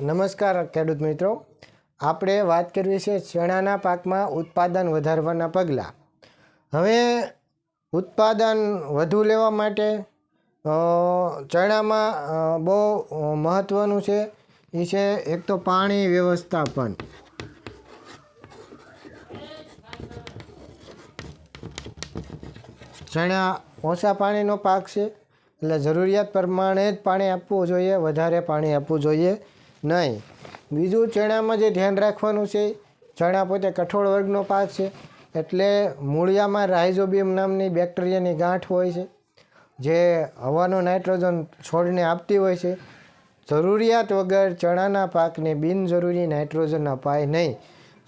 નમસ્કાર ખેડૂત મિત્રો, આપણે વાત કરવી છે ચણાના પાકમાં ઉત્પાદન વધારવાના પગલાં. હવે ઉત્પાદન વધુ લેવા માટે ચણામાં બહુ મહત્ત્વનું છે એ છે એક તો પાણી વ્યવસ્થાપન. ચણા ઓછા પાણીનો પાક છે એટલે જરૂરિયાત પ્રમાણે જ પાણી આપવું જોઈએ, વધારે પાણી આપવું જોઈએ નહીં. બીજું, ચણામાં જે ધ્યાન રાખવાનું છે, ચણા પોતે કઠોળ વર્ગનો પાક છે એટલે મૂળિયામાં રાઇઝોબિયમ નામની બેક્ટેરિયાની ગાંઠ હોય છે જે હવાનું નાઇટ્રોજન છોડને આપતી હોય છે. જરૂરિયાત વગર ચણાના પાકને બિનજરૂરી નાઇટ્રોજન અપાય નહીં.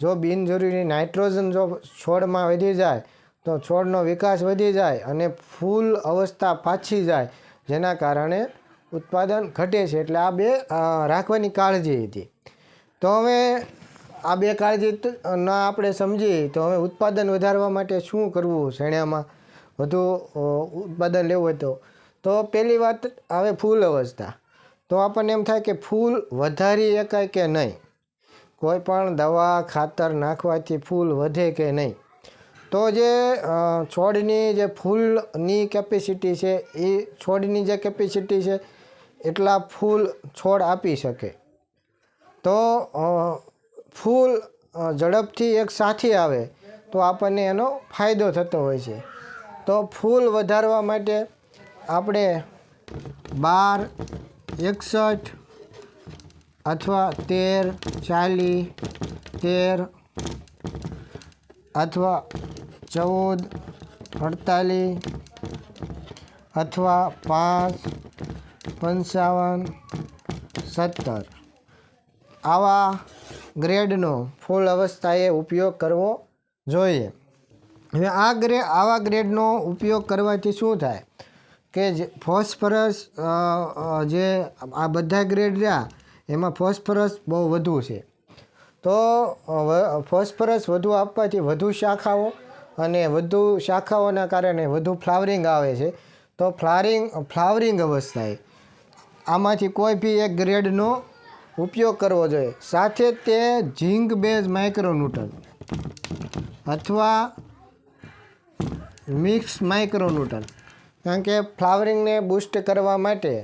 જો બિનજરૂરી નાઇટ્રોજન જો છોડમાં વધી જાય તો છોડનો વિકાસ વધી જાય અને ફૂલ અવસ્થા પાછી જાય, જેના કારણે ઉત્પાદન ઘટે છે. એટલે આ બે રાખવાની કાળજી હતી. તો હવે આ બે કાળજી ના આપણે સમજીએ તો હવે ઉત્પાદન વધારવા માટે શું કરવું, ચણામાં વધુ ઉત્પાદન લેવું હોય તો પહેલી વાત આવે ફૂલ અવસ્થા. તો આપણને એમ થાય કે ફૂલ વધારી શકાય કે નહીં, કોઈ પણ દવા ખાતર નાખવાથી ફૂલ વધે કે નહીં. તો જે છોડની જે ફૂલની કેપેસિટી છે એ છોડની જે કેપેસિટી છે એટલા ફૂલ છોડ આપી શકે. તો ફૂલ ઝડપથી એક સાથે આવે તો આપણને એનો ફાયદો થતો હોય છે. તો ફૂલ વધારવા માટે આપણે 1261 અથવા 1340 13 અથવા 1448 અથવા 555 17 આવા ગ્રેડનો ફૂલ અવસ્થાએ ઉપયોગ કરવો જોઈએ. હવે આવા ગ્રેડનો ઉપયોગ કરવાથી શું થાય કે જે ફોસ્ફરસ જે આ બધા ગ્રેડ રહ્યા એમાં ફોસ્ફરસ બહુ વધુ છે. તો ફોસ્ફરસ વધુ આપવાથી વધુ શાખાઓ અને વધુ શાખાઓના કારણે વધુ ફ્લાવરિંગ આવે છે. તો ફ્લાવરિંગ અવસ્થાએ આમાંથી કોઈ બી એક ગ્રેડનો ઉપયોગ કરવો જોઈએ. સાથે તે ઝીંક બેઝ માઇક્રોન્યુટ્રન અથવા મિક્સ માઇક્રોન્યુટ્રન, કારણ કે ફ્લાવરિંગને બૂસ્ટ કરવા માટે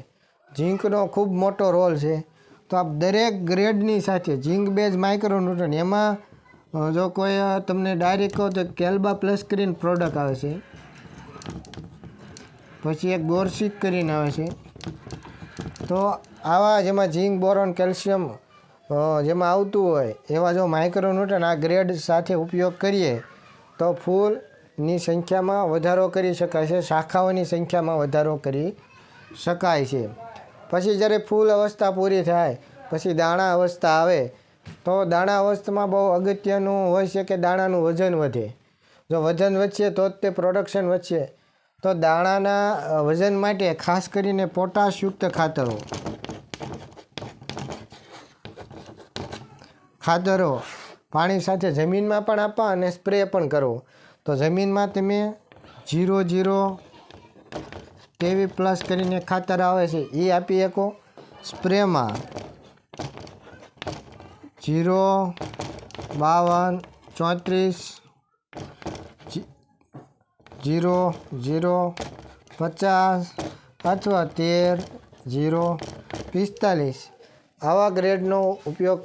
ઝીંકનો ખૂબ મોટો રોલ છે. તો આપ દરેક ગ્રેડની સાથે ઝીંક બેઝ માઇક્રોન્યુટ્રન, એમાં જો કોઈ તમને ડાયરેક્ટ કહો તો કેલ્બા પ્લસ કરીને પ્રોડક્ટ આવે છે, પછી એક બોર્સિક કરીને આવે છે. તો આવા જેમાં ઝીંક, બોરોન, કેલ્શિયમ જેમાં આવતું હોય એવા જો માઇક્રોન્યુટ્રન આ ગ્રેડ સાથે ઉપયોગ કરીએ તો ફૂલની સંખ્યામાં વધારો કરી શકાય છે, શાખાઓની સંખ્યામાં વધારો કરી શકાય છે. પછી જ્યારે ફૂલ અવસ્થા પૂરી થાય પછી દાણા અવસ્થા આવે તો દાણા અવસ્થામાં બહુ અગત્યનું હોય છે કે દાણાનું વજન વધે. જો વજન વધશે તો જ તે પ્રોડક્શન વધશે. તો દાણાના વજન માટે ખાસ કરીને પોટાશયુક્ત ખાતરો પાણી સાથે જમીનમાં પણ આપવા અને સ્પ્રે પણ કરવો. તો જમીનમાં તમે 00 કેવી પ્લસ કરીને ખાતર આવે છે એ આપી શકો. સ્પ્રેમાં 0 52 34 0 0 50 અથવા 13 0 45 આવા ગ્રેડનો ઉપયોગ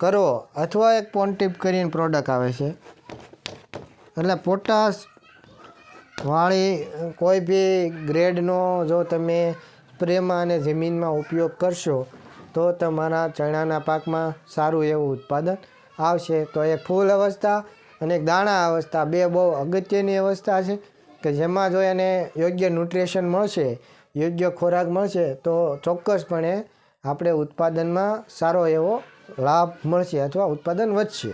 કરો. અથવા એક પોન્ટીપ કરીને પ્રોડક્ટ આવે છે, એટલે પોટાશ વાળી કોઈ બી ગ્રેડનો જો તમે સ્પ્રેમાં અને જમીનમાં ઉપયોગ કરશો તો તમારા ચણાના પાકમાં સારું એવું ઉત્પાદન આવશે. તો એક ફૂલ અવસ્થા અને એક દાણા અવસ્થા બે બહુ અગત્યની અવસ્થા છે કે જેમાં જો એને યોગ્ય ન્યુટ્રિશન મળશે, યોગ્ય ખોરાક મળશે તો ચોક્કસપણે આપણે ઉત્પાદનમાં સારો એવો લાભ મળશે અથવા ઉત્પાદન વધશે.